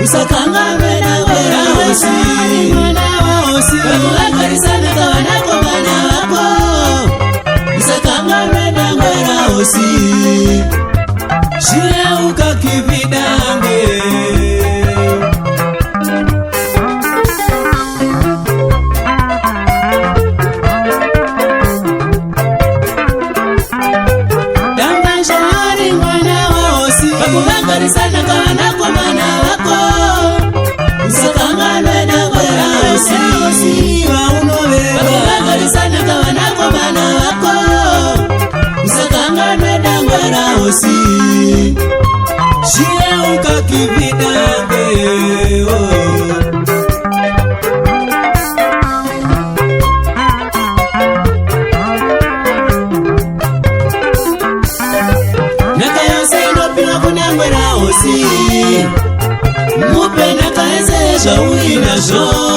Usakanga mena wera hosi mwana wa hosi Wakulangarisana kawanako mana wako Usakanga mena wera hosi Shile ukakividange Wakulangarisana kawanako mana wako Usakanga mena wera hosi Wakulangarisana kawanako mana wako Usakanga mena wera hosi Shile ukakividange Mupe na kaeze shauri na shauri